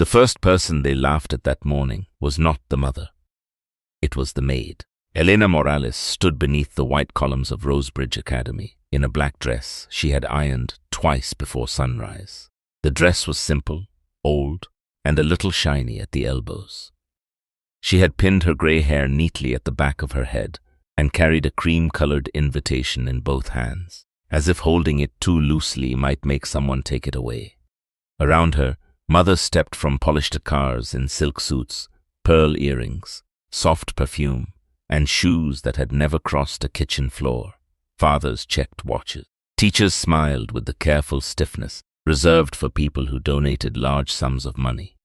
The first person they laughed at that morning was not the mother. It was the maid. Elena Morales stood beneath the white columns of Rosebridge Academy in a black dress she had ironed twice before sunrise. The dress was simple, old, and a little shiny at the elbows. She had pinned her grey hair neatly at the back of her head and carried a cream-colored invitation in both hands, as if holding it too loosely might make someone take it away. Around her, mothers stepped from polished cars in silk suits, pearl earrings, soft perfume, and shoes that had never crossed a kitchen floor. Fathers checked watches. Teachers smiled with the careful stiffness reserved for people who donated large sums of money.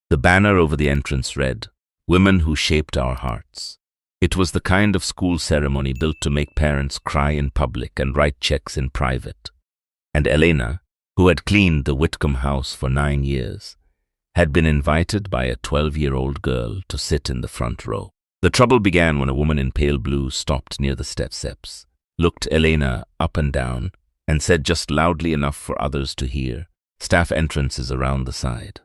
The banner over the entrance read, "Women who shaped our hearts." It was the kind of school ceremony built to make parents cry in public and write checks in private. And Elena, who had cleaned the Whitcomb house for 9 years, had been invited by a 12-year-old girl to sit in the front row. The trouble began when a woman in pale blue stopped near the steps, looked Elena up and down, and said just loudly enough for others to hear, "Staff entrance is around the side."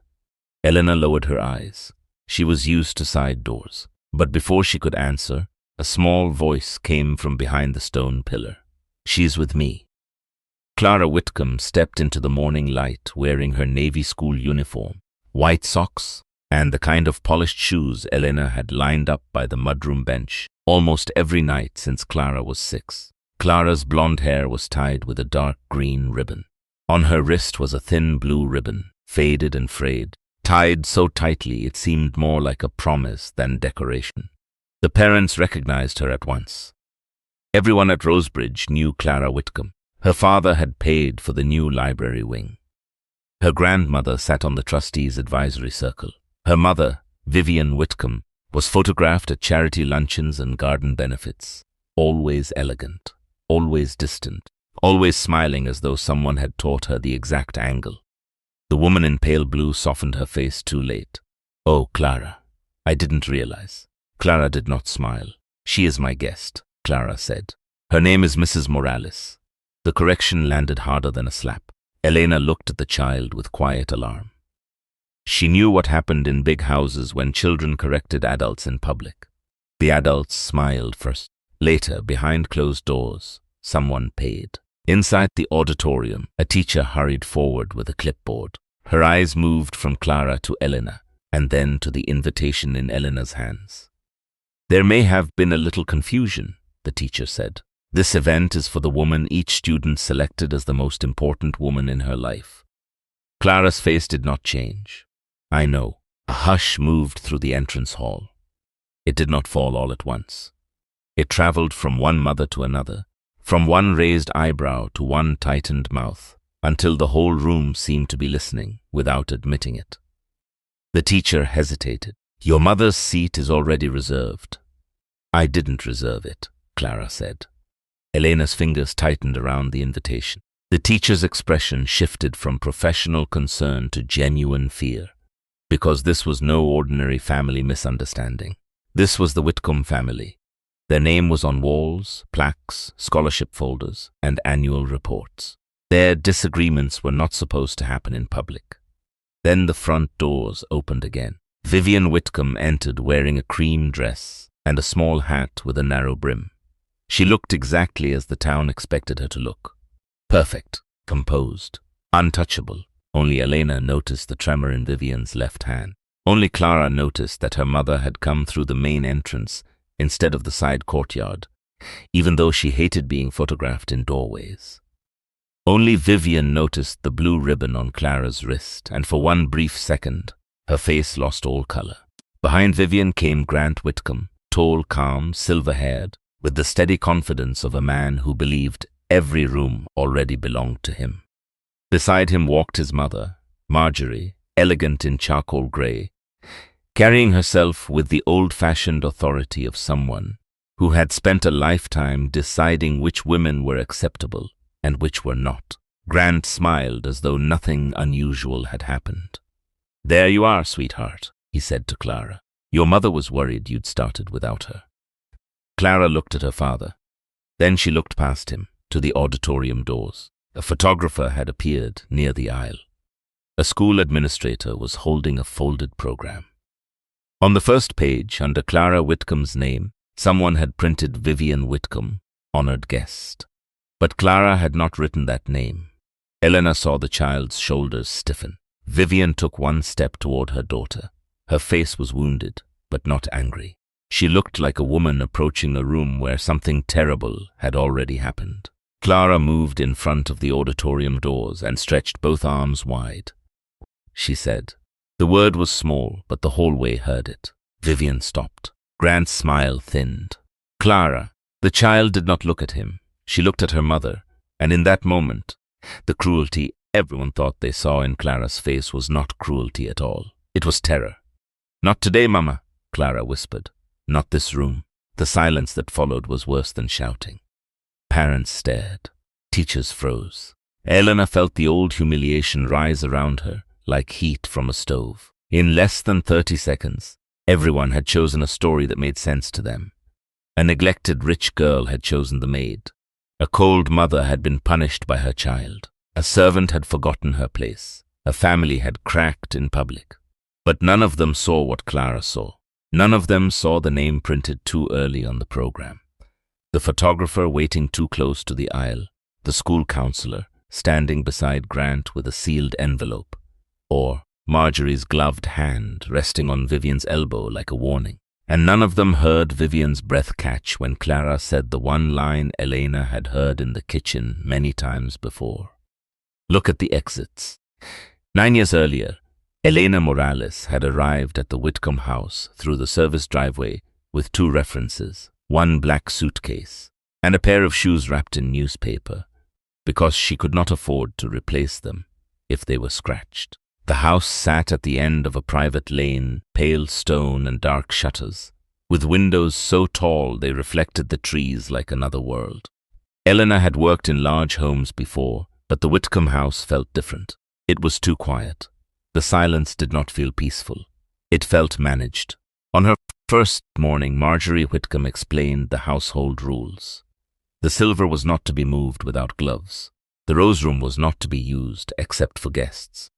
Elena lowered her eyes. She was used to side doors. But before she could answer, a small voice came from behind the stone pillar. "She's with me." Clara Whitcomb stepped into the morning light wearing her Navy school uniform, white socks, and the kind of polished shoes Elena had lined up by the mudroom bench almost every night since Clara was 6. Clara's blonde hair was tied with a dark green ribbon. On her wrist was a thin blue ribbon, faded and frayed, tied so tightly it seemed more like a promise than decoration. The parents recognized her at once. Everyone at Rosebridge knew Clara Whitcomb. Her father had paid for the new library wing. Her grandmother sat on the trustees' advisory circle. Her mother, Vivian Whitcomb, was photographed at charity luncheons and garden benefits, always elegant, always distant, always smiling as though someone had taught her the exact angle. The woman in pale blue softened her face too late. "Oh, Clara, I didn't realize." Clara did not smile. "She is my guest," Clara said. "Her name is Mrs. Morales." The correction landed harder than a slap. Elena looked at the child with quiet alarm. She knew what happened in big houses when children corrected adults in public. The adults smiled first. Later, behind closed doors, someone paid. Inside the auditorium, a teacher hurried forward with a clipboard. Her eyes moved from Clara to Elena, and then to the invitation in Elena's hands. "There may have been a little confusion," the teacher said. "This event is for the woman each student selected as the most important woman in her life." Clara's face did not change. "I know." A hush moved through the entrance hall. It did not fall all at once. It traveled from one mother to another, from one raised eyebrow to one tightened mouth, until the whole room seemed to be listening without admitting it. The teacher hesitated. "Your mother's seat is already reserved." "I didn't reserve it," Clara said. Elena's fingers tightened around the invitation. The teacher's expression shifted from professional concern to genuine fear, because this was no ordinary family misunderstanding. This was the Whitcomb family. Their name was on walls, plaques, scholarship folders, and annual reports. Their disagreements were not supposed to happen in public. Then the front doors opened again. Vivian Whitcomb entered wearing a cream dress and a small hat with a narrow brim. She looked exactly as the town expected her to look. Perfect, composed, untouchable. Only Elena noticed the tremor in Vivian's left hand. Only Clara noticed that her mother had come through the main entrance instead of the side courtyard, even though she hated being photographed in doorways. Only Vivian noticed the blue ribbon on Clara's wrist, and for one brief second, her face lost all color. Behind Vivian came Grant Whitcomb, tall, calm, silver-haired, with the steady confidence of a man who believed every room already belonged to him. Beside him walked his mother, Marjorie, elegant in charcoal gray, carrying herself with the old-fashioned authority of someone who had spent a lifetime deciding which women were acceptable and which were not. Grant smiled as though nothing unusual had happened. "There you are, sweetheart," he said to Clara. "Your mother was worried you'd started without her." Clara looked at her father. Then she looked past him to the auditorium doors. A photographer had appeared near the aisle. A school administrator was holding a folded program. On the first page, under Clara Whitcomb's name, someone had printed Vivian Whitcomb, honored guest. But Clara had not written that name. Elena saw the child's shoulders stiffen. Vivian took one step toward her daughter. Her face was wounded, but not angry. She looked like a woman approaching a room where something terrible had already happened. Clara moved in front of the auditorium doors and stretched both arms wide. She said. The word was small, but the hallway heard it. Vivian stopped. Grant's smile thinned. Clara. The child did not look at him. She looked at her mother, and in that moment, the cruelty everyone thought they saw in Clara's face was not cruelty at all. It was terror. Not today, Mama, Clara whispered. Not this room. The silence that followed was worse than shouting. Parents stared. Teachers froze. Elena felt the old humiliation rise around her, like heat from a stove. In less than 30 seconds, everyone had chosen a story that made sense to them. A neglected rich girl had chosen the maid. A cold mother had been punished by her child. A servant had forgotten her place. A family had cracked in public. But none of them saw what Clara saw. None of them saw the name printed too early on the program. The photographer waiting too close to the aisle. The school counselor standing beside Grant with a sealed envelope. Or Marjorie's gloved hand resting on Vivian's elbow like a warning. And none of them heard Vivian's breath catch when Clara said the one line Elena had heard in the kitchen many times before. Look at the exits. 9 years earlier, Elena Morales had arrived at the Whitcomb house through the service driveway with 2 references, 1 black suitcase, and a pair of shoes wrapped in newspaper, because she could not afford to replace them if they were scratched. The house sat at the end of a private lane, pale stone and dark shutters, with windows so tall they reflected the trees like another world. Elena had worked in large homes before, but the Whitcomb house felt different. It was too quiet. The silence did not feel peaceful. It felt managed. On her first morning, Marjorie Whitcomb explained the household rules. The silver was not to be moved without gloves. The rose room was not to be used except for guests.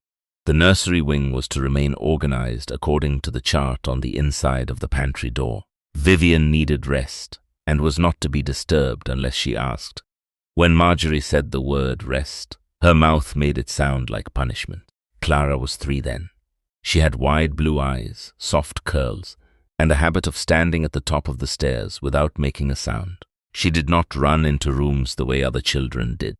The nursery wing was to remain organized according to the chart on the inside of the pantry door. Vivian needed rest and was not to be disturbed unless she asked. When Marjorie said the word rest, her mouth made it sound like punishment. Clara was 3 then. She had wide blue eyes, soft curls, and a habit of standing at the top of the stairs without making a sound. She did not run into rooms the way other children did.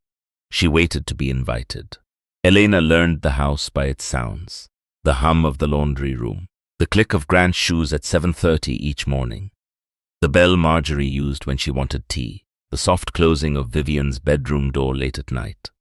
She waited to be invited. Elena learned the house by its sounds. The hum of the laundry room, the click of Grant's shoes at 7:30 each morning, the bell Marjorie used when she wanted tea, the soft closing of Vivian's bedroom door late at night.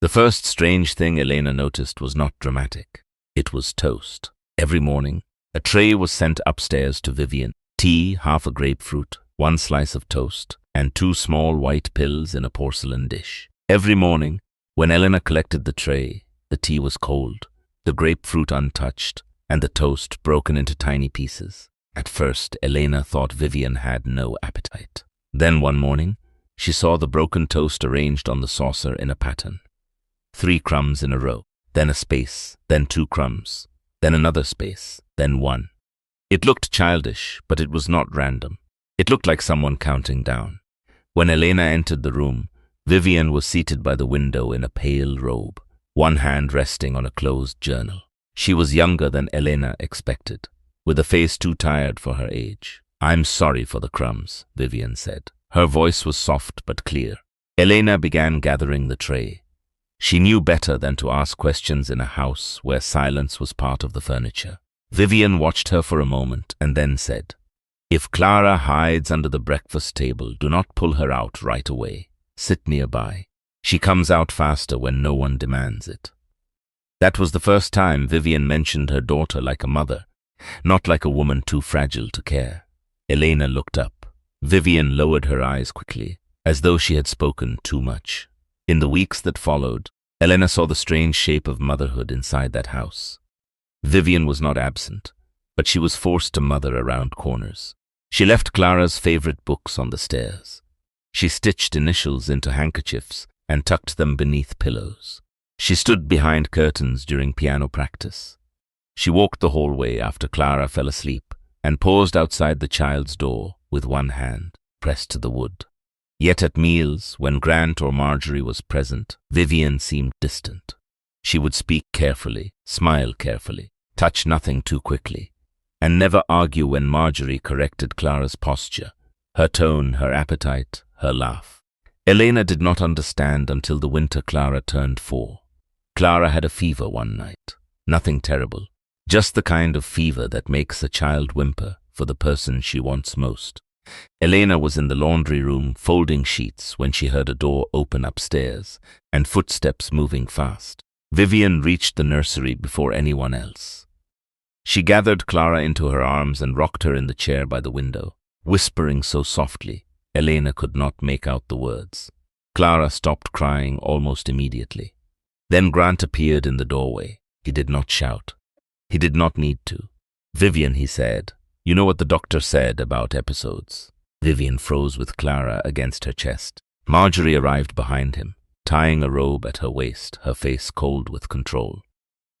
The first strange thing Elena noticed was not dramatic. It was toast. Every morning, a tray was sent upstairs to Vivian. Tea, half a grapefruit, 1 slice of toast, and 2 small white pills in a porcelain dish. Every morning, when Elena collected the tray, the tea was cold, the grapefruit untouched, and the toast broken into tiny pieces. At first, Elena thought Vivian had no appetite. Then one morning, she saw the broken toast arranged on the saucer in a pattern. 3 crumbs in a row, then a space, then 2 crumbs, then another space, then 1. It looked childish, but it was not random. It looked like someone counting down. When Elena entered the room, Vivian was seated by the window in a pale robe, one hand resting on a closed journal. She was younger than Elena expected, with a face too tired for her age. "I'm sorry for the crumbs," Vivian said. Her voice was soft but clear. Elena began gathering the tray. She knew better than to ask questions in a house where silence was part of the furniture. Vivian watched her for a moment and then said, "If Clara hides under the breakfast table, do not pull her out right away. Sit nearby. She comes out faster when no one demands it." That was the first time Vivian mentioned her daughter like a mother, not like a woman too fragile to care. Elena looked up. Vivian lowered her eyes quickly, as though she had spoken too much. In the weeks that followed, Elena saw the strange shape of motherhood inside that house. Vivian was not absent, but she was forced to mother around corners. She left Clara's favorite books on the stairs. She stitched initials into handkerchiefs and tucked them beneath pillows. She stood behind curtains during piano practice. She walked the hallway after Clara fell asleep and paused outside the child's door with one hand pressed to the wood. Yet at meals, when Grant or Marjorie was present, Vivian seemed distant. She would speak carefully, smile carefully, touch nothing too quickly, and never argue when Marjorie corrected Clara's posture, her tone, her appetite, her laugh. Elena did not understand until the winter Clara turned 4. Clara had a fever one night. Nothing terrible, just the kind of fever that makes a child whimper for the person she wants most. Elena was in the laundry room folding sheets when she heard a door open upstairs and footsteps moving fast. Vivian reached the nursery before anyone else. She gathered Clara into her arms and rocked her in the chair by the window, whispering so softly Elena could not make out the words. Clara stopped crying almost immediately. Then Grant appeared in the doorway. He did not shout. He did not need to. "Vivian," he said, "you know what the doctor said about episodes." Vivian froze with Clara against her chest. Marjorie arrived behind him, tying a robe at her waist, her face cold with control.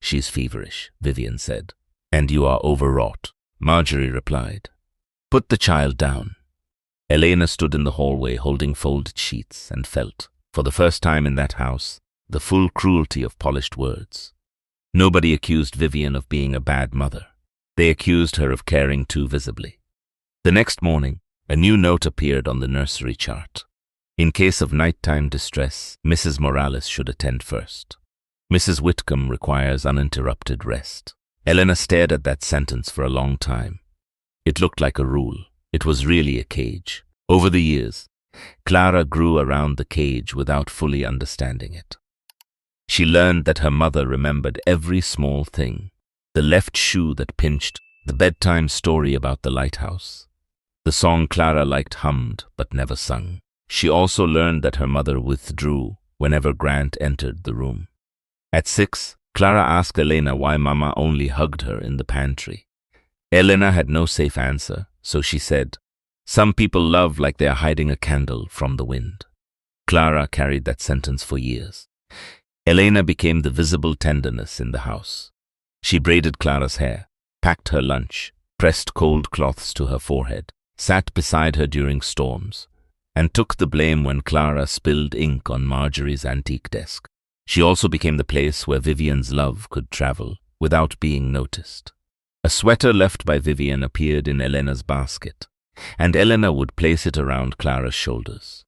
"She's feverish," Vivian said. "And you are overwrought," Marjorie replied. "Put the child down." Elena stood in the hallway holding folded sheets and felt, for the first time in that house, the full cruelty of polished words. Nobody accused Vivian of being a bad mother. They accused her of caring too visibly. The next morning, a new note appeared on the nursery chart. In case of nighttime distress, Mrs. Morales should attend first. Mrs. Whitcomb requires uninterrupted rest. Elena stared at that sentence for a long time. It looked like a rule. It was really a cage. Over the years, Clara grew around the cage without fully understanding it. She learned that her mother remembered every small thing. The left shoe that pinched, the bedtime story about the lighthouse, the song Clara liked hummed but never sung. She also learned that her mother withdrew whenever Grant entered the room. At 6, Clara asked Elena why Mama only hugged her in the pantry. Elena had no safe answer, so she said, "Some people love like they are hiding a candle from the wind." Clara carried that sentence for years. Elena became the visible tenderness in the house. She braided Clara's hair, packed her lunch, pressed cold cloths to her forehead, sat beside her during storms, and took the blame when Clara spilled ink on Marjorie's antique desk. She also became the place where Vivian's love could travel without being noticed. A sweater left by Vivian appeared in Elena's basket, and Elena would place it around Clara's shoulders.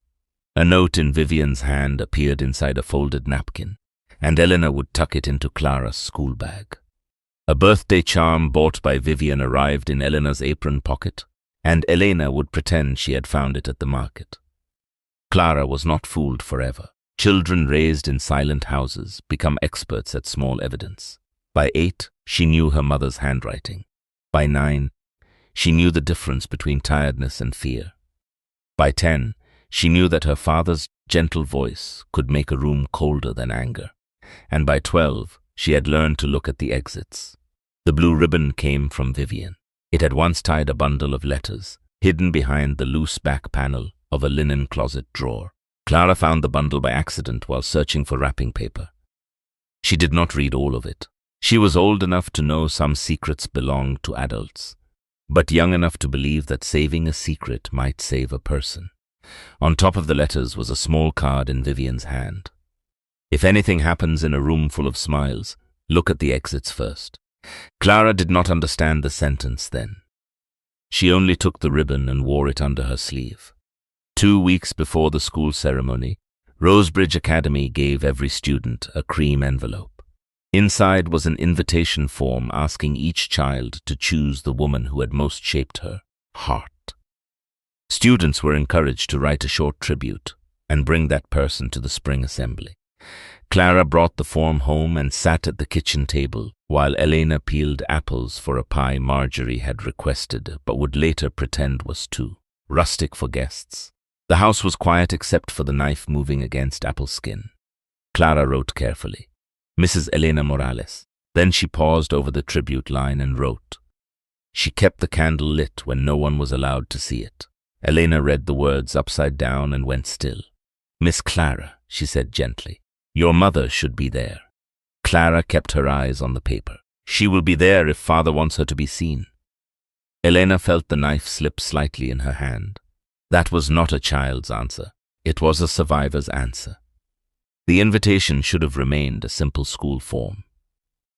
A note in Vivian's hand appeared inside a folded napkin, and Elena would tuck it into Clara's school bag. A birthday charm bought by Vivian arrived in Elena's apron pocket, and Elena would pretend she had found it at the market. Clara was not fooled forever. Children raised in silent houses become experts at small evidence. By 8, she knew her mother's handwriting. By 9, she knew the difference between tiredness and fear. By 10, she knew that her father's gentle voice could make a room colder than anger. And by 12, she had learned to look at the exits. The blue ribbon came from Vivian. It had once tied a bundle of letters, hidden behind the loose back panel of a linen closet drawer. Clara found the bundle by accident while searching for wrapping paper. She did not read all of it. She was old enough to know some secrets belonged to adults, but young enough to believe that saving a secret might save a person. On top of the letters was a small card in Vivian's hand. "If anything happens in a room full of smiles, look at the exits first." Clara did not understand the sentence then. She only took the ribbon and wore it under her sleeve. 2 weeks before the school ceremony, Rosebridge Academy gave every student a cream envelope. Inside was an invitation form asking each child to choose the woman who had most shaped her heart. Students were encouraged to write a short tribute and bring that person to the spring assembly. Clara brought the form home and sat at the kitchen table while Elena peeled apples for a pie Marjorie had requested but would later pretend was too rustic for guests. The house was quiet except for the knife moving against apple skin. Clara wrote carefully, "Mrs. Elena Morales." Then she paused over the tribute line and wrote. She kept the candle lit when no one was allowed to see it. Elena read the words upside down and went still. "Miss Clara," she said gently, Your mother should be there. Clara kept her eyes on the paper. She will be there if father wants her to be seen. Elena felt the knife slip slightly in her hand. That was not a child's answer. It was a survivor's answer. The invitation should have remained a simple school form.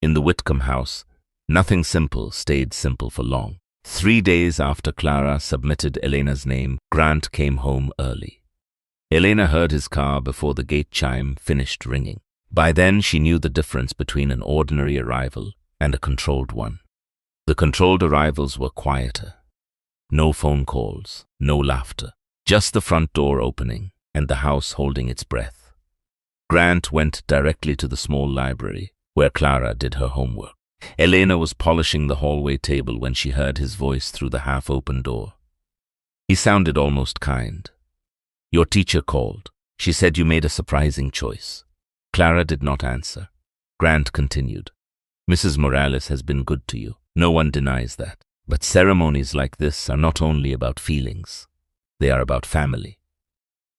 In the Whitcomb house, nothing simple stayed simple for long. 3 days after Clara submitted Elena's name, Grant came home early. Elena heard his car before the gate chime finished ringing. By then, she knew the difference between an ordinary arrival and a controlled one. The controlled arrivals were quieter. No phone calls, no laughter, just the front door opening and the house holding its breath. Grant went directly to the small library where Clara did her homework. Elena was polishing the hallway table when she heard his voice through the half-open door. He sounded almost kind. Your teacher called. She said you made a surprising choice. Clara did not answer. Grant continued. Mrs. Morales has been good to you. No one denies that. But ceremonies like this are not only about feelings. They are about family.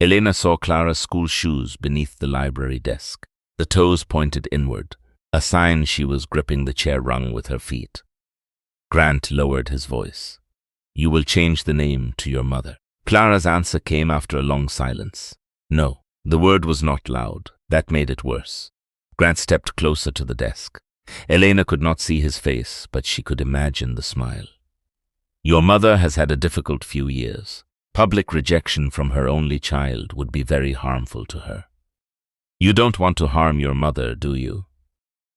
Elena saw Clara's school shoes beneath the library desk. The toes pointed inward, a sign she was gripping the chair rung with her feet. Grant lowered his voice. You will change the name to your mother. Clara's answer came after a long silence. No, the word was not loud. That made it worse. Grant stepped closer to the desk. Elena could not see his face, but she could imagine the smile. Your mother has had a difficult few years. Public rejection from her only child would be very harmful to her. You don't want to harm your mother, do you?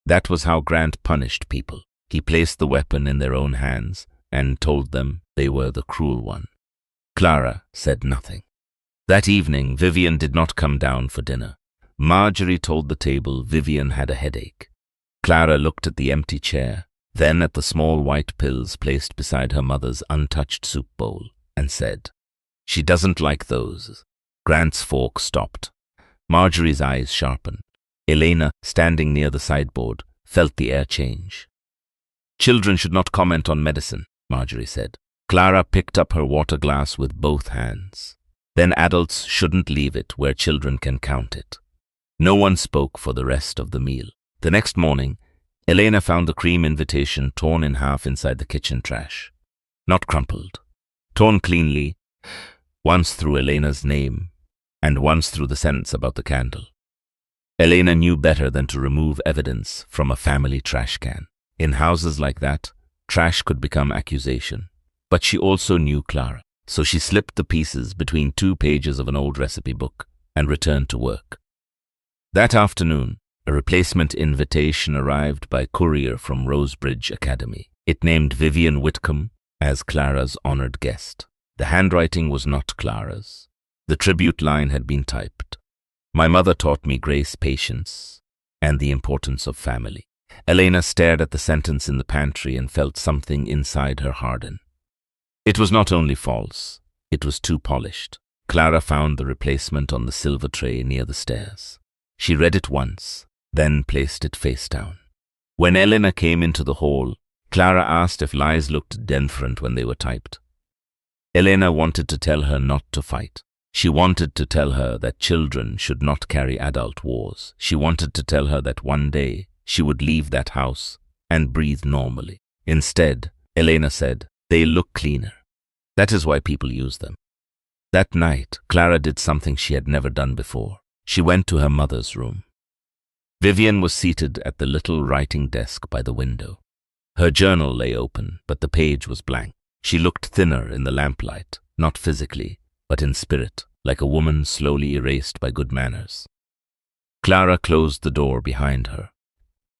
That was how Grant punished people. He placed the weapon in their own hands and told them they were the cruel one. Clara said nothing. That evening, Vivian did not come down for dinner. Marjorie told the table Vivian had a headache. Clara looked at the empty chair, then at the small white pills placed beside her mother's untouched soup bowl, and said, She doesn't like those. Grant's fork stopped. Marjorie's eyes sharpened. Elena, standing near the sideboard, felt the air change. Children should not comment on medicine, Marjorie said. Clara picked up her water glass with both hands. Then adults shouldn't leave it where children can count it. No one spoke for the rest of the meal. The next morning, Elena found the cream invitation torn in half inside the kitchen trash. Not crumpled. Torn cleanly, once through Elena's name, and once through the sentence about the candle. Elena knew better than to remove evidence from a family trash can. In houses like that, trash could become accusation. But she also knew Clara, so she slipped the pieces between 2 pages of an old recipe book and returned to work. That afternoon, a replacement invitation arrived by courier from Rosebridge Academy. It named Vivian Whitcomb as Clara's honored guest. The handwriting was not Clara's. The tribute line had been typed. My mother taught me grace, patience, and the importance of family. Elena stared at the sentence in the pantry and felt something inside her harden. It was not only false, it was too polished. Clara found the replacement on the silver tray near the stairs. She read it once, then placed it face down. When Elena came into the hall, Clara asked if lies looked different when they were typed. Elena wanted to tell her not to fight. She wanted to tell her that children should not carry adult wars. She wanted to tell her that one day she would leave that house and breathe normally. Instead, Elena said, they look cleaner. That is why people use them. That night, Clara did something she had never done before. She went to her mother's room. Vivian was seated at the little writing desk by the window. Her journal lay open, but the page was blank. She looked thinner in the lamplight, not physically, but in spirit, like a woman slowly erased by good manners. Clara closed the door behind her.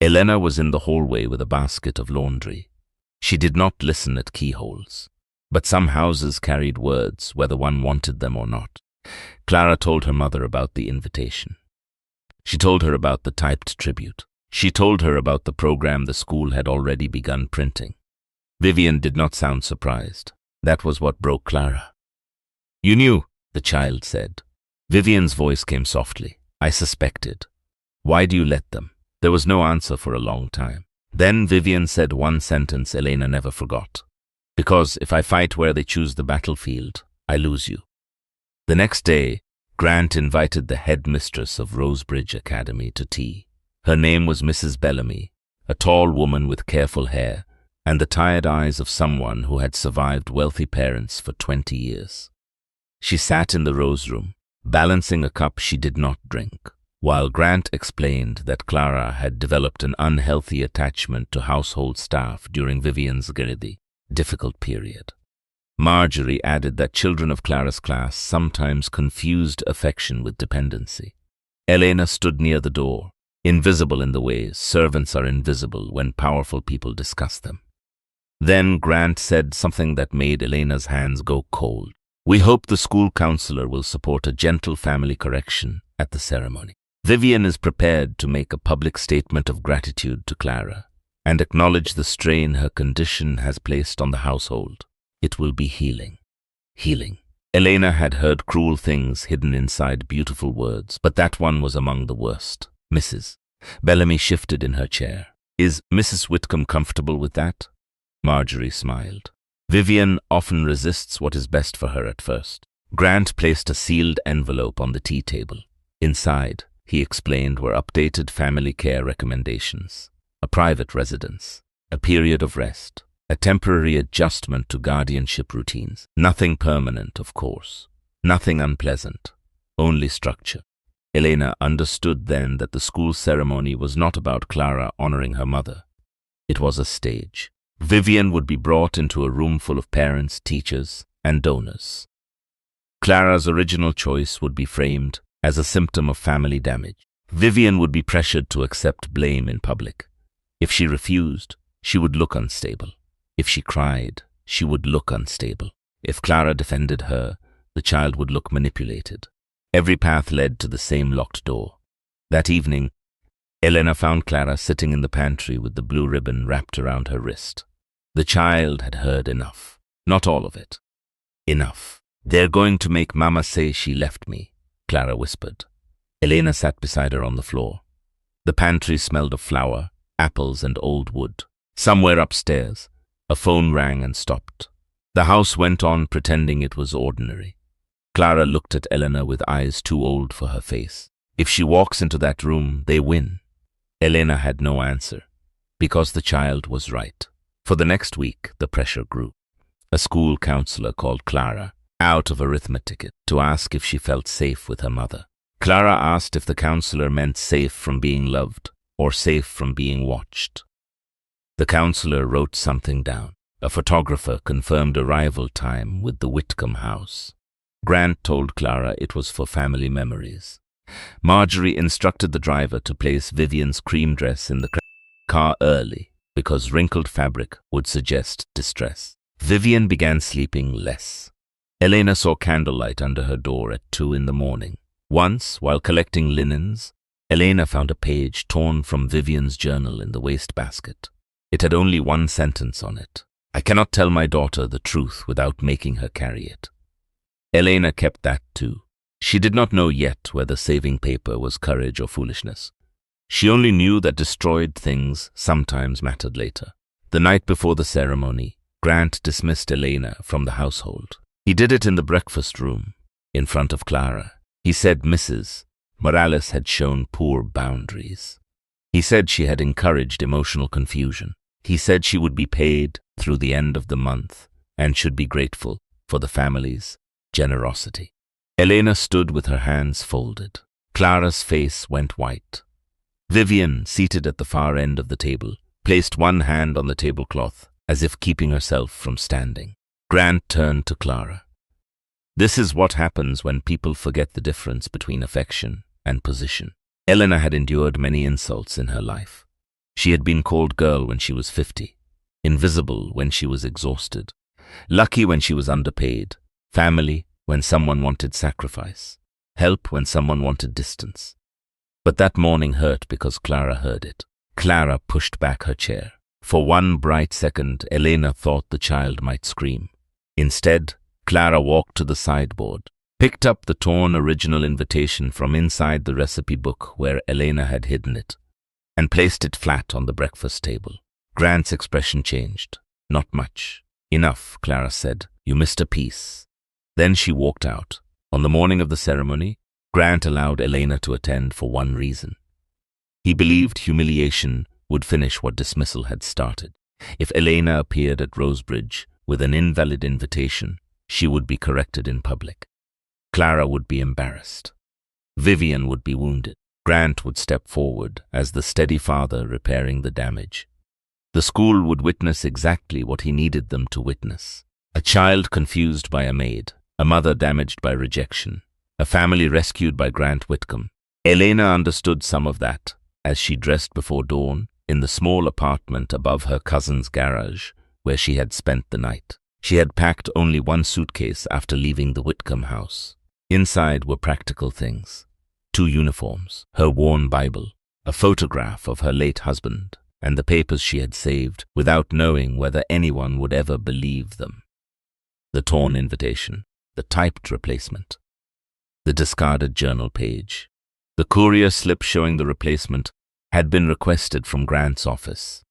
Elena was in the hallway with a basket of laundry. She did not listen at keyholes, but some houses carried words whether one wanted them or not. Clara told her mother about the invitation. She told her about the typed tribute. She told her about the program the school had already begun printing. Vivian did not sound surprised. That was what broke Clara. You knew, the child said. Vivian's voice came softly. I suspected. Why do you let them? There was no answer for a long time. Then Vivian said one sentence Elena never forgot. Because if I fight where they choose the battlefield, I lose you. The next day, Grant invited the headmistress of Rosebridge Academy to tea. Her name was Mrs. Bellamy, a tall woman with careful hair and the tired eyes of someone who had survived wealthy parents for 20 years. She sat in the rose room, balancing a cup she did not drink, while Grant explained that Clara had developed an unhealthy attachment to household staff during Vivian's difficult period. Marjorie added that children of Clara's class sometimes confused affection with dependency. Elena stood near the door, invisible in the ways servants are invisible when powerful people discuss them. Then Grant said something that made Elena's hands go cold. "We hope the school counselor will support a gentle family correction at the ceremony. Vivian is prepared to make a public statement of gratitude to Clara and acknowledge the strain her condition has placed on the household. It will be healing." Healing. Elena had heard cruel things hidden inside beautiful words, but that one was among the worst. Mrs. Bellamy shifted in her chair. "Is Mrs. Whitcomb comfortable with that?" Marjorie smiled. "Vivian often resists what is best for her at first." Grant placed a sealed envelope on the tea table. Inside, he explained, were updated family care recommendations, a private residence, a period of rest, a temporary adjustment to guardianship routines. Nothing permanent, of course. Nothing unpleasant. Only structure. Elena understood then that the school ceremony was not about Clara honoring her mother. It was a stage. Vivian would be brought into a room full of parents, teachers, and donors. Clara's original choice would be framed as a symptom of family damage. Vivian would be pressured to accept blame in public. If she refused, she would look unstable. If she cried, she would look unstable. If Clara defended her, the child would look manipulated. Every path led to the same locked door. That evening, Elena found Clara sitting in the pantry with the blue ribbon wrapped around her wrist. The child had heard enough. Not all of it. Enough. "They're going to make Mama say she left me," Clara whispered. Elena sat beside her on the floor. The pantry smelled of flour, apples, and old wood. Somewhere upstairs, a phone rang and stopped. The house went on pretending it was ordinary. Clara looked at Elena with eyes too old for her face. If she walks into that room, they win. Elena had no answer, because the child was right. For the next week, the pressure grew. A school counselor called Clara out of arithmetic to ask if she felt safe with her mother. Clara asked if the counselor meant safe from being loved or safe from being watched. The counselor wrote something down. A photographer confirmed arrival time with the Whitcomb house. Grant told Clara it was for family memories. Marjorie instructed the driver to place Vivian's cream dress in the car early because wrinkled fabric would suggest distress. Vivian began sleeping less. Elena saw candlelight under her door at 2 in the morning. Once, while collecting linens, Elena found a page torn from Vivian's journal in the wastebasket. It had only one sentence on it. "I cannot tell my daughter the truth without making her carry it." Elena kept that too. She did not know yet whether saving paper was courage or foolishness. She only knew that destroyed things sometimes mattered later. The night before the ceremony, Grant dismissed Elena from the household. He did it in the breakfast room, in front of Clara. He said Mrs. Morales had shown poor boundaries. He said she had encouraged emotional confusion. He said she would be paid through the end of the month and should be grateful for the family's generosity. Elena stood with her hands folded. Clara's face went white. Vivian, seated at the far end of the table, placed one hand on the tablecloth as if keeping herself from standing. Grant turned to Clara. "This is what happens when people forget the difference between affection and position." Elena had endured many insults in her life. She had been called girl when she was 50, invisible when she was exhausted, lucky when she was underpaid, family when someone wanted sacrifice, help when someone wanted distance. But that morning hurt because Clara heard it. Clara pushed back her chair. For one bright second, Elena thought the child might scream. Instead, Clara walked to the sideboard, picked up the torn original invitation from inside the recipe book where Elena had hidden it, and placed it flat on the breakfast table. Grant's expression changed. "Not much." "Enough," Clara said. "You missed a piece." Then she walked out. On the morning of the ceremony, Grant allowed Elena to attend for one reason. He believed humiliation would finish what dismissal had started. If Elena appeared at Rosebridge with an invalid invitation, she would be corrected in public. Clara would be embarrassed. Vivian would be wounded. Grant would step forward as the steady father repairing the damage. The school would witness exactly what he needed them to witness. A child confused by a maid, a mother damaged by rejection, a family rescued by Grant Whitcomb. Elena understood some of that as she dressed before dawn in the small apartment above her cousin's garage where she had spent the night. She had packed only one suitcase after leaving the Whitcomb house. Inside were practical things: 2 uniforms, her worn Bible, a photograph of her late husband, and the papers she had saved without knowing whether anyone would ever believe them. The torn invitation, the typed replacement, the discarded journal page. The courier slip showing the replacement had been requested from Grant's office.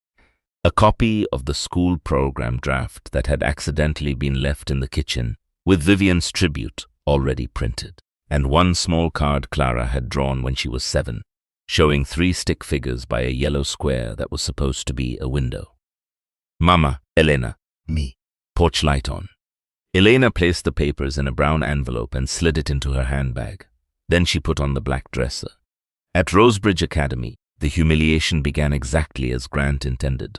A copy of the school program draft that had accidentally been left in the kitchen, with Vivian's tribute already printed, and one small card Clara had drawn when she was 7, showing 3 stick figures by a yellow square that was supposed to be a window. Mama, Elena, me. Porch light on. Elena placed the papers in a brown envelope and slid it into her handbag. Then she put on the black dresser. At Rosebridge Academy, the humiliation began exactly as Grant intended.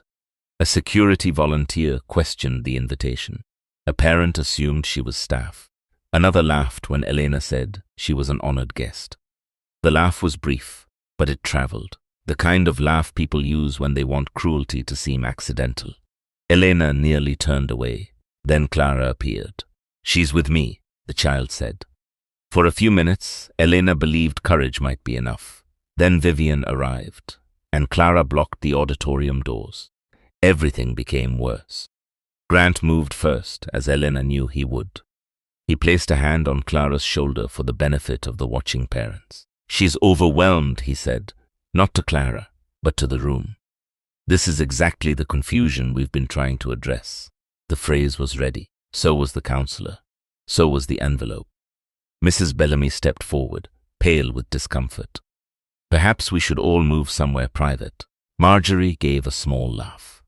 A security volunteer questioned the invitation. A parent assumed she was staff. Another laughed when Elena said she was an honored guest. The laugh was brief, but it traveled. The kind of laugh people use when they want cruelty to seem accidental. Elena nearly turned away. Then Clara appeared. "She's with me," the child said. For a few minutes, Elena believed courage might be enough. Then Vivian arrived, and Clara blocked the auditorium doors. Everything became worse. Grant moved first, as Elena knew he would. He placed a hand on Clara's shoulder for the benefit of the watching parents. "She's overwhelmed," he said, not to Clara, but to the room. "This is exactly the confusion we've been trying to address." The phrase was ready. So was the counselor. So was the envelope. Mrs. Bellamy stepped forward, pale with discomfort. "Perhaps we should all move somewhere private." Marjorie gave a small laugh.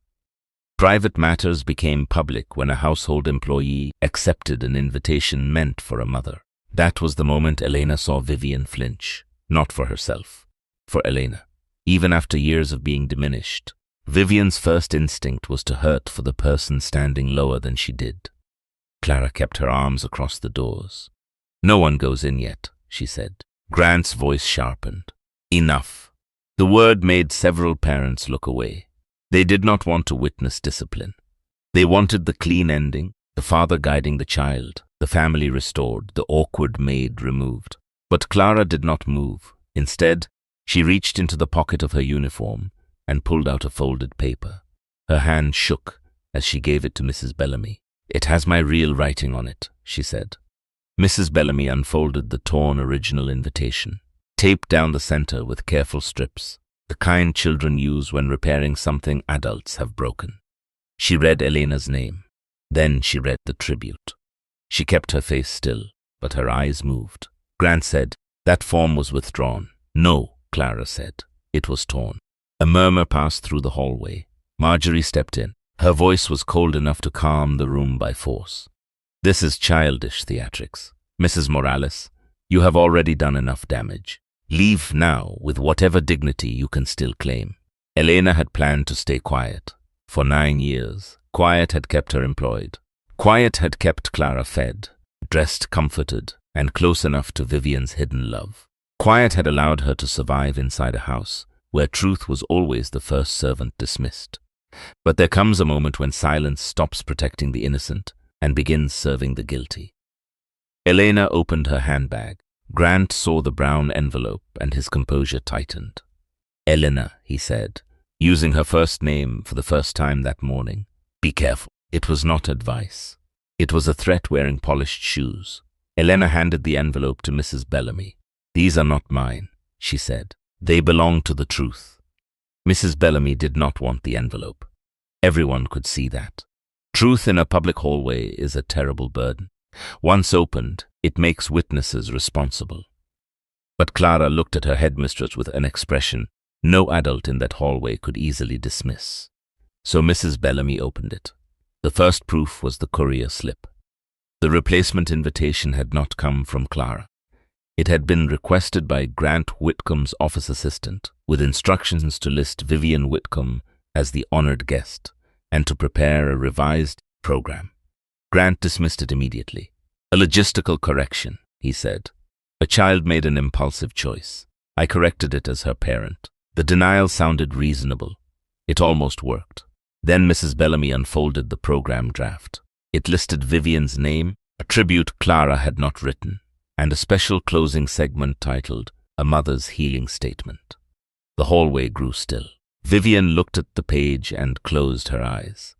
Private matters became public when a household employee accepted an invitation meant for a mother. That was the moment Elena saw Vivian flinch, not for herself, for Elena. Even after years of being diminished, Vivian's first instinct was to hurt for the person standing lower than she did. Clara kept her arms across the doors. "No one goes in yet," she said. Grant's voice sharpened. "Enough." The word made several parents look away. They did not want to witness discipline. They wanted the clean ending, the father guiding the child, the family restored, the awkward maid removed. But Clara did not move. Instead, she reached into the pocket of her uniform and pulled out a folded paper. Her hand shook as she gave it to Mrs. Bellamy. "It has my real writing on it," she said. Mrs. Bellamy unfolded the torn original invitation, taped down the center with careful strips, the kind children use when repairing something adults have broken. She read Elena's name. Then she read the tribute. She kept her face still, but her eyes moved. Grant said, "That form was withdrawn." "No," Clara said. "It was torn." A murmur passed through the hallway. Marjorie stepped in. Her voice was cold enough to calm the room by force. "This is childish theatrics. Mrs. Morales, you have already done enough damage. Leave now with whatever dignity you can still claim." Elena had planned to stay quiet. For 9 years, quiet had kept her employed. Quiet had kept Clara fed, dressed, comforted, and close enough to Vivian's hidden love. Quiet had allowed her to survive inside a house where truth was always the first servant dismissed. But there comes a moment when silence stops protecting the innocent and begins serving the guilty. Elena opened her handbag. Grant saw the brown envelope and his composure tightened. "Elena," he said, using her first name for the first time that morning. "Be careful." It was not advice. It was a threat wearing polished shoes. Elena handed the envelope to Mrs. Bellamy. "These are not mine," she said. "They belong to the truth." Mrs. Bellamy did not want the envelope. Everyone could see that. Truth in a public hallway is a terrible burden. Once opened, it makes witnesses responsible. But Clara looked at her headmistress with an expression no adult in that hallway could easily dismiss. So Mrs. Bellamy opened it. The first proof was the courier slip. The replacement invitation had not come from Clara. It had been requested by Grant Whitcomb's office assistant, with instructions to list Vivian Whitcomb as the honored guest and to prepare a revised program. Grant dismissed it immediately. A logistical correction, he said. A child made an impulsive choice. I corrected it as her parent. The denial sounded reasonable. It almost worked. Then Mrs. Bellamy unfolded the program draft. It listed Vivian's name, a tribute Clara had not written, and a special closing segment titled A Mother's Healing Statement. The hallway grew still. Vivian looked at the page and closed her eyes.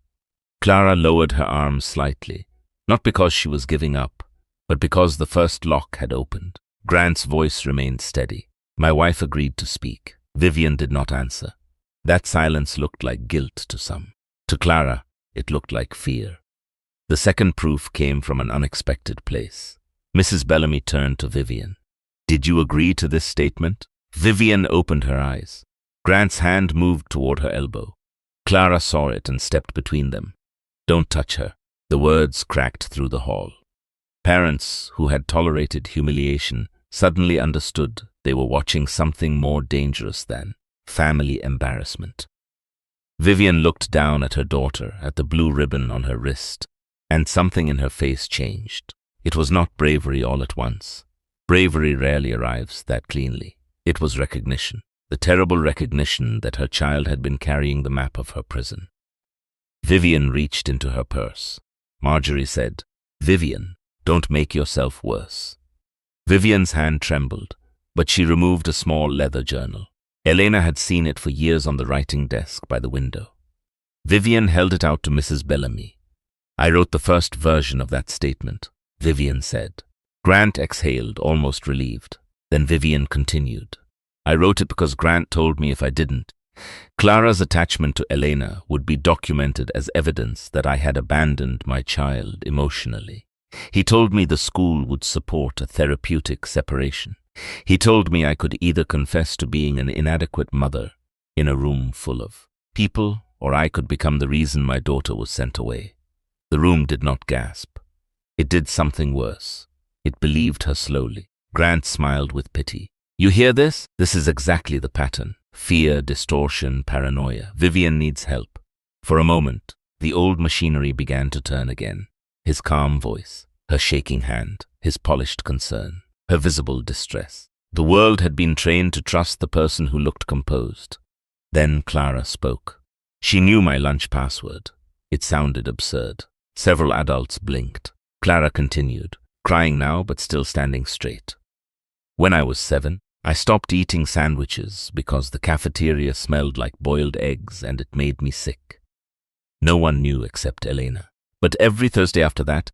Clara lowered her arms slightly, not because she was giving up, but because the first lock had opened. Grant's voice remained steady. My wife agreed to speak. Vivian did not answer. That silence looked like guilt to some. To Clara, it looked like fear. The second proof came from an unexpected place. Mrs. Bellamy turned to Vivian. Did you agree to this statement? Vivian opened her eyes. Grant's hand moved toward her elbow. Clara saw it and stepped between them. Don't touch her. The words cracked through the hall. Parents who had tolerated humiliation suddenly understood they were watching something more dangerous than family embarrassment. Vivian looked down at her daughter, at the blue ribbon on her wrist, and something in her face changed. It was not bravery all at once. Bravery rarely arrives that cleanly. It was recognition, the terrible recognition that her child had been carrying the map of her prison. Vivian reached into her purse. Marjorie said, Vivian, don't make yourself worse. Vivian's hand trembled, but she removed a small leather journal. Elena had seen it for years on the writing desk by the window. Vivian held it out to Mrs. Bellamy. I wrote the first version of that statement, Vivian said. Grant exhaled, almost relieved. Then Vivian continued. I wrote it because Grant told me if I didn't, Clara's attachment to Elena would be documented as evidence that I had abandoned my child emotionally. He told me the school would support a therapeutic separation. He told me I could either confess to being an inadequate mother in a room full of people, or I could become the reason my daughter was sent away. The room did not gasp. It did something worse. It believed her slowly. Grant smiled with pity. You hear this? This is exactly the pattern. Fear, distortion, paranoia. Vivian needs help. For a moment, the old machinery began to turn again. His calm voice, her shaking hand, his polished concern, her visible distress. The world had been trained to trust the person who looked composed. Then Clara spoke. She knew my lunch password. It sounded absurd. Several adults blinked. Clara continued, crying now but still standing straight. When I was 7, I stopped eating sandwiches because the cafeteria smelled like boiled eggs and it made me sick. No one knew except Elena. But every Thursday after that,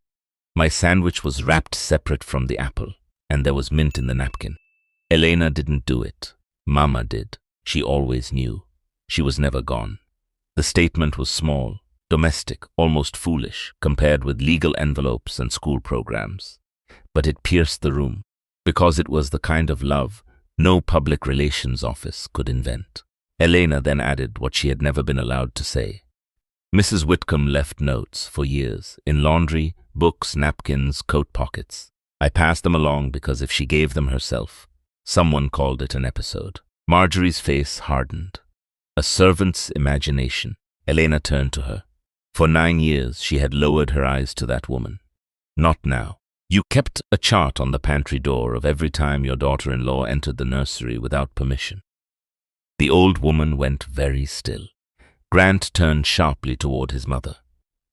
my sandwich was wrapped separate from the apple, and there was mint in the napkin. Elena didn't do it. Mama did. She always knew. She was never gone. The statement was small, domestic, almost foolish, compared with legal envelopes and school programs. But it pierced the room, because it was the kind of love no public relations office could invent. Elena then added what she had never been allowed to say. Mrs. Whitcomb left notes for years, in laundry, books, napkins, coat pockets. I passed them along because if she gave them herself, someone called it an episode. Marjorie's face hardened. A servant's imagination. Elena turned to her. For 9 years, she had lowered her eyes to that woman. Not now. You kept a chart on the pantry door of every time your daughter-in-law entered the nursery without permission. The old woman went very still. Grant turned sharply toward his mother.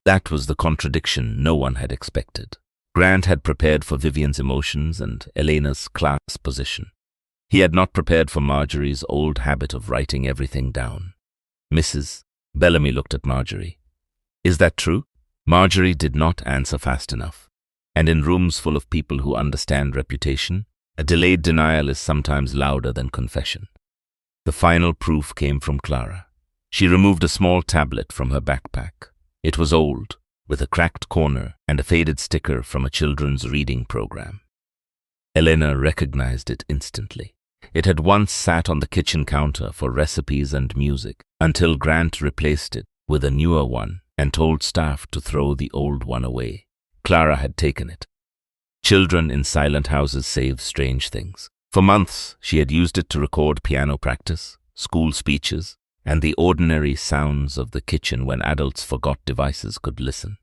That was the contradiction no one had expected. Grant had prepared for Vivian's emotions and Elena's class position. He had not prepared for Marjorie's old habit of writing everything down. Mrs. Bellamy looked at Marjorie. Is that true? Marjorie did not answer fast enough. And in rooms full of people who understand reputation, a delayed denial is sometimes louder than confession. The final proof came from Clara. She removed a small tablet from her backpack. It was old, with a cracked corner and a faded sticker from a children's reading program. Elena recognized it instantly. It had once sat on the kitchen counter for recipes and music, until Grant replaced it with a newer one and told staff to throw the old one away. Clara had taken it. Children in silent houses save strange things. For months, she had used it to record piano practice, school speeches, and the ordinary sounds of the kitchen when adults forgot devices could listen.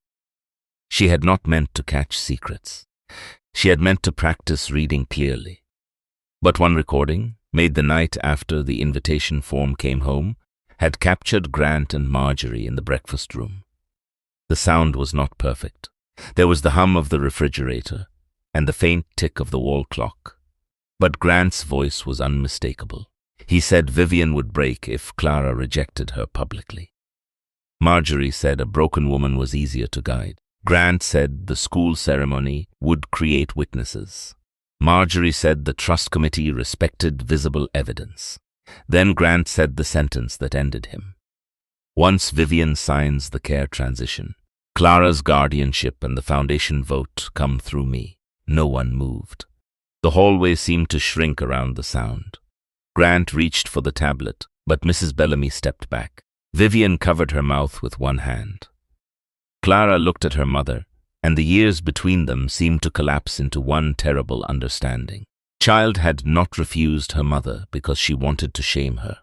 She had not meant to catch secrets. She had meant to practice reading clearly. But one recording, made the night after the invitation form came home, had captured Grant and Marjorie in the breakfast room. The sound was not perfect. There was the hum of the refrigerator and the faint tick of the wall clock. But Grant's voice was unmistakable. He said Vivian would break if Clara rejected her publicly. Marjorie said a broken woman was easier to guide. Grant said the school ceremony would create witnesses. Marjorie said the trust committee respected visible evidence. Then Grant said the sentence that ended him. Once Vivian signs the care transition, Clara's guardianship and the foundation vote come through me. No one moved. The hallway seemed to shrink around the sound. Grant reached for the tablet, but Mrs. Bellamy stepped back. Vivian covered her mouth with one hand. Clara looked at her mother, and the years between them seemed to collapse into one terrible understanding. Child had not refused her mother because she wanted to shame her.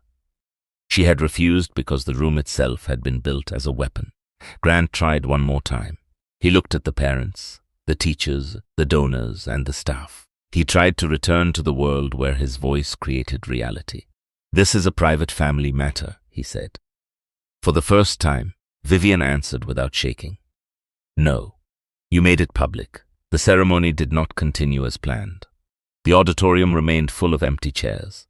She had refused because the room itself had been built as a weapon. Grant tried one more time. He looked at the parents, the teachers, the donors, and the staff. He tried to return to the world where his voice created reality. "This is a private family matter," he said. For the first time, Vivian answered without shaking. "No. You made it public." The ceremony did not continue as planned. The auditorium remained full of empty chairs,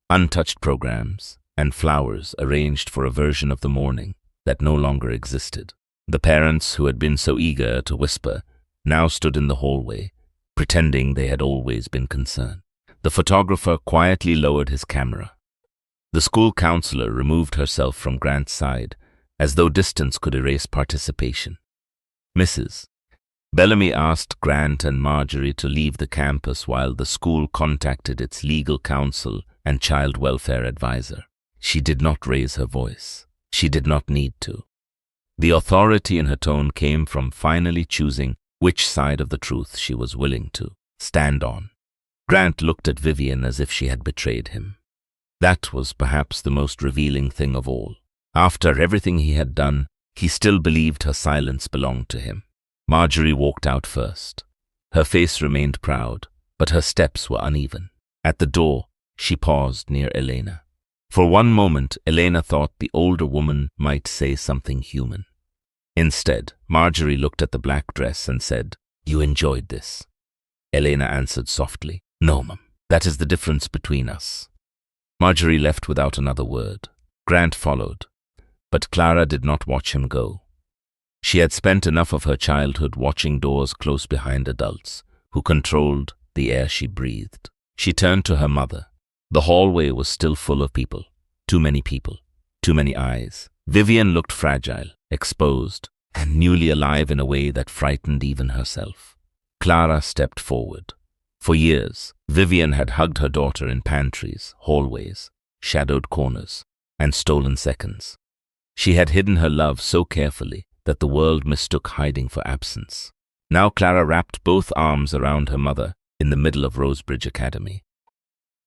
untouched programs, and flowers arranged for a version of the morning that no longer existed. The parents who had been so eager to whisper now stood in the hallway, pretending they had always been concerned. The photographer quietly lowered his camera. The school counselor removed herself from Grant's side, as though distance could erase participation. Mrs. Bellamy asked Grant and Marjorie to leave the campus while the school contacted its legal counsel and child welfare advisor. She did not raise her voice. She did not need to. The authority in her tone came from finally choosing which side of the truth she was willing to stand on. Grant looked at Vivian as if she had betrayed him. That was perhaps the most revealing thing of all. After everything he had done, he still believed her silence belonged to him. Marjorie walked out first. Her face remained proud, but her steps were uneven. At the door, she paused near Elena. For one moment, Elena thought the older woman might say something human. Instead, Marjorie looked at the black dress and said, "You enjoyed this." Elena answered softly, "No, Mum. That is the difference between us." Marjorie left without another word. Grant followed, but Clara did not watch him go. She had spent enough of her childhood watching doors close behind adults who controlled the air she breathed. She turned to her mother. The hallway was still full of people. Too many people. Too many eyes. Vivian looked fragile, exposed, and newly alive in a way that frightened even herself. Clara stepped forward. For years, Vivian had hugged her daughter in pantries, hallways, shadowed corners, and stolen seconds. She had hidden her love so carefully that the world mistook hiding for absence. Now Clara wrapped both arms around her mother in the middle of Rosebridge Academy.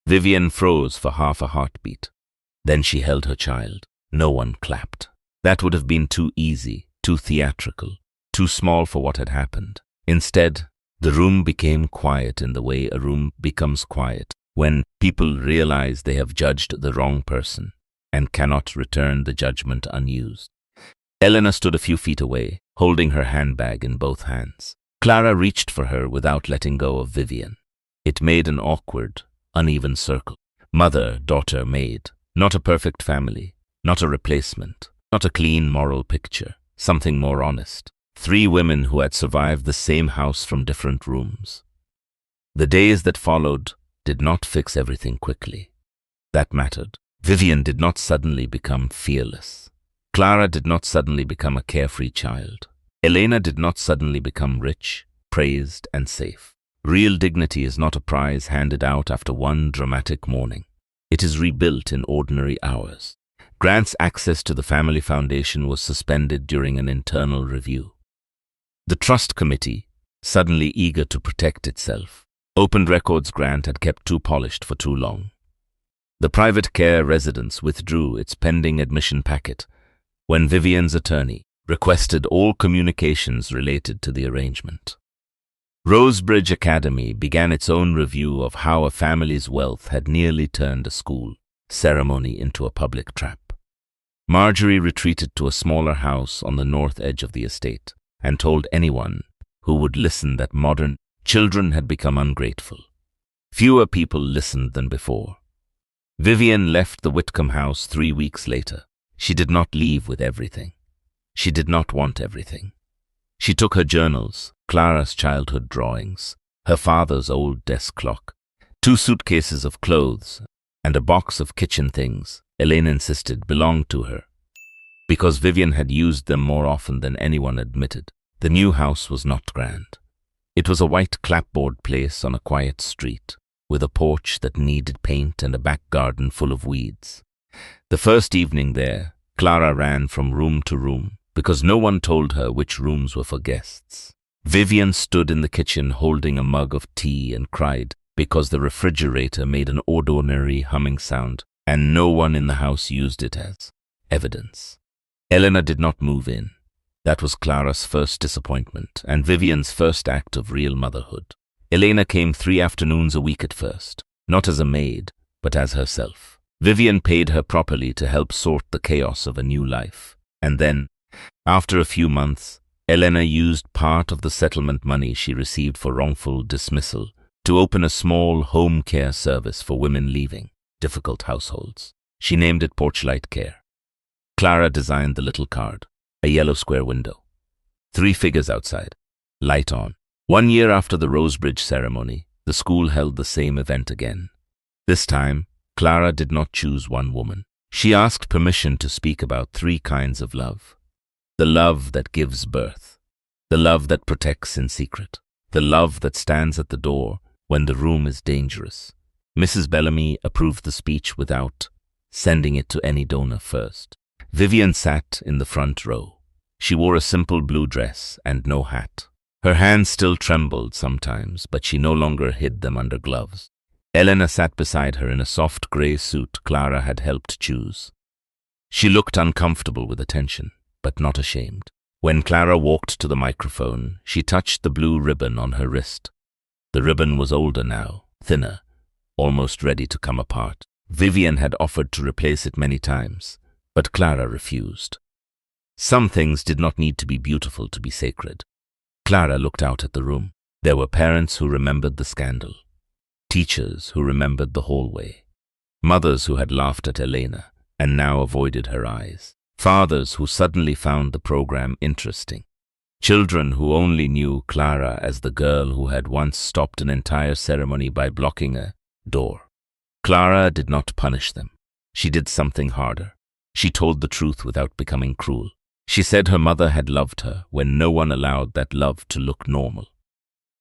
Vivian froze for half a heartbeat. Then she held her child. No one clapped. That would have been too easy, too theatrical, too small for what had happened. Instead, the room became quiet in the way a room becomes quiet when people realize they have judged the wrong person and cannot return the judgment unused. Elena stood a few feet away, holding her handbag in both hands. Clara reached for her without letting go of Vivian. It made an awkward, uneven circle. Mother, daughter, maid. Not a perfect family. Not a replacement. Not a clean moral picture. Something more honest. 3 women who had survived the same house from different rooms. The days that followed did not fix everything quickly. That mattered. Vivian did not suddenly become fearless. Clara did not suddenly become a carefree child. Elena did not suddenly become rich, praised, and safe. Real dignity is not a prize handed out after one dramatic morning. It is rebuilt in ordinary hours. Grant's access to the family foundation was suspended during an internal review. The trust committee, suddenly eager to protect itself, opened records Grant had kept too polished for too long. The private care residence withdrew its pending admission packet when Vivian's attorney requested all communications related to the arrangement. Rosebridge Academy began its own review of how a family's wealth had nearly turned a school ceremony into a public trap. Marjorie retreated to a smaller house on the north edge of the estate and told anyone who would listen that modern children had become ungrateful. Fewer people listened than before. Vivian left the Whitcomb house 3 weeks later. She did not leave with everything. She did not want everything. She took her journals, Clara's childhood drawings, her father's old desk clock, 2 suitcases of clothes, and a box of kitchen things Elena insisted belonged to her, because Vivian had used them more often than anyone admitted. The new house was not grand. It was a white clapboard place on a quiet street, with a porch that needed paint and a back garden full of weeds. The first evening there, Clara ran from room to room, because no one told her which rooms were for guests. Vivian stood in the kitchen holding a mug of tea and cried because the refrigerator made an ordinary humming sound, and no one in the house used it as evidence. Elena did not move in. That was Clara's first disappointment, and Vivian's first act of real motherhood. Elena came 3 afternoons a week at first, not as a maid, but as herself. Vivian paid her properly to help sort the chaos of a new life. And then, after a few months, Elena used part of the settlement money she received for wrongful dismissal to open a small home care service for women leaving difficult households. She named it Porchlight Care. Clara designed the little card, a yellow square window, 3 figures outside, light on. 1 year after the Rosebridge ceremony, the school held the same event again. This time, Clara did not choose one woman. She asked permission to speak about 3 kinds of love. The love that gives birth, the love that protects in secret, the love that stands at the door when the room is dangerous. Mrs. Bellamy approved the speech without sending it to any donor first. Vivian sat in the front row. She wore a simple blue dress and no hat. Her hands still trembled sometimes, but she no longer hid them under gloves. Elena sat beside her in a soft grey suit Clara had helped choose. She looked uncomfortable with attention, but not ashamed. When Clara walked to the microphone, she touched the blue ribbon on her wrist. The ribbon was older now, thinner, almost ready to come apart. Vivian had offered to replace it many times, but Clara refused. Some things did not need to be beautiful to be sacred. Clara looked out at the room. There were parents who remembered the scandal, teachers who remembered the hallway, mothers who had laughed at Elena and now avoided her eyes, fathers who suddenly found the program interesting, children who only knew Clara as the girl who had once stopped an entire ceremony by blocking a door. Clara did not punish them. She did something harder. She told the truth without becoming cruel. She said her mother had loved her when no one allowed that love to look normal.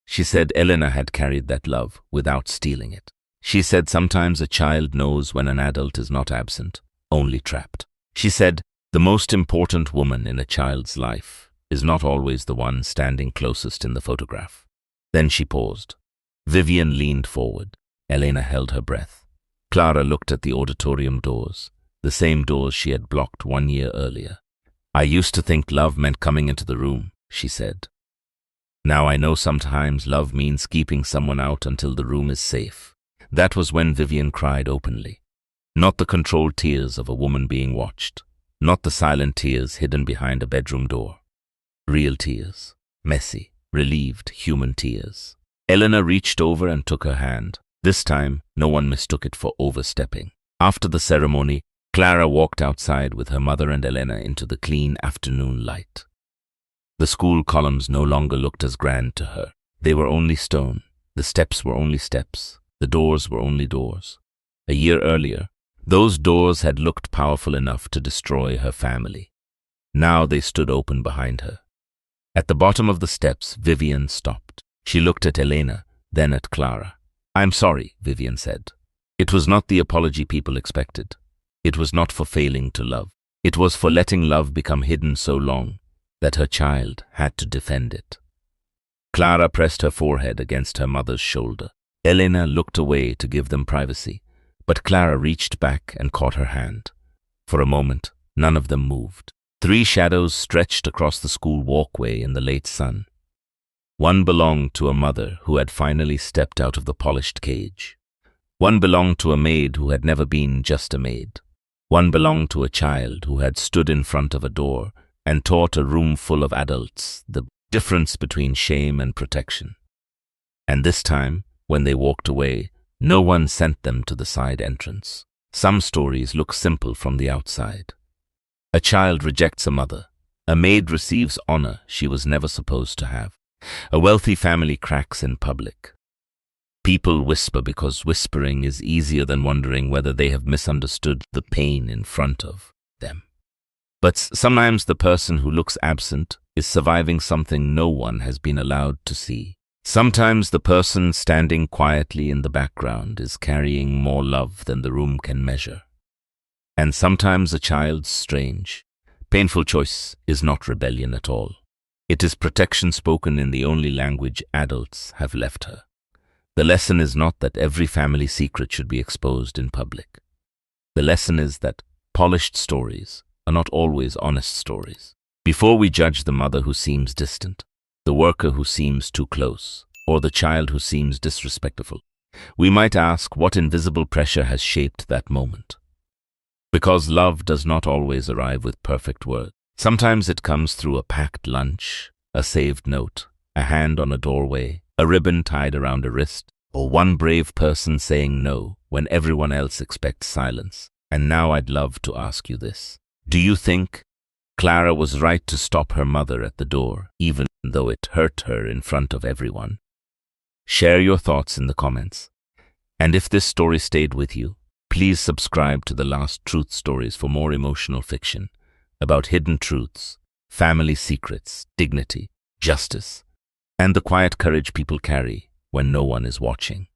She said Elena had carried that love without stealing it. She said sometimes a child knows when an adult is not absent, only trapped. She said the most important woman in a child's life is not always the one standing closest in the photograph. Then she paused. Vivian leaned forward. Elena held her breath. Clara looked at the auditorium doors, the same doors she had blocked 1 year earlier. I used to think love meant coming into the room, she said. Now I know sometimes love means keeping someone out until the room is safe. That was when Vivian cried openly. Not the controlled tears of a woman being watched. Not the silent tears hidden behind a bedroom door. Real tears. Messy, relieved, human tears. Elena reached over and took her hand. This time, no one mistook it for overstepping. After the ceremony, Clara walked outside with her mother and Elena into the clean afternoon light. The school columns no longer looked as grand to her. They were only stone. The steps were only steps. The doors were only doors. A year earlier, those doors had looked powerful enough to destroy her family. Now they stood open behind her. At the bottom of the steps, Vivian stopped. She looked at Elena, then at Clara. "I'm sorry," Vivian said. It was not the apology people expected. It was not for failing to love. It was for letting love become hidden so long that her child had to defend it. Clara pressed her forehead against her mother's shoulder. Elena looked away to give them privacy, but Clara reached back and caught her hand. For a moment, none of them moved. 3 shadows stretched across the school walkway in the late sun. One belonged to a mother who had finally stepped out of the polished cage. One belonged to a maid who had never been just a maid. One belonged to a child who had stood in front of a door and taught a room full of adults the difference between shame and protection. And this time, when they walked away, no one sent them to the side entrance. Some stories look simple from the outside. A child rejects a mother. A maid receives honor she was never supposed to have. A wealthy family cracks in public. People whisper because whispering is easier than wondering whether they have misunderstood the pain in front of them. But sometimes the person who looks absent is surviving something no one has been allowed to see. Sometimes the person standing quietly in the background is carrying more love than the room can measure. And sometimes a child's strange, painful choice is not rebellion at all. It is protection spoken in the only language adults have left her. The lesson is not that every family secret should be exposed in public. The lesson is that polished stories are not always honest stories. Before we judge the mother who seems distant, the worker who seems too close, or the child who seems disrespectful, we might ask what invisible pressure has shaped that moment. Because love does not always arrive with perfect words. Sometimes it comes through a packed lunch, a saved note, a hand on a doorway, a ribbon tied around a wrist, or one brave person saying no when everyone else expects silence. And now I'd love to ask you this. Do you think Clara was right to stop her mother at the door, even though it hurt her in front of everyone? Share your thoughts in the comments. And if this story stayed with you, please subscribe to The Last Truth Stories for more emotional fiction about hidden truths, family secrets, dignity, justice, and the quiet courage people carry when no one is watching.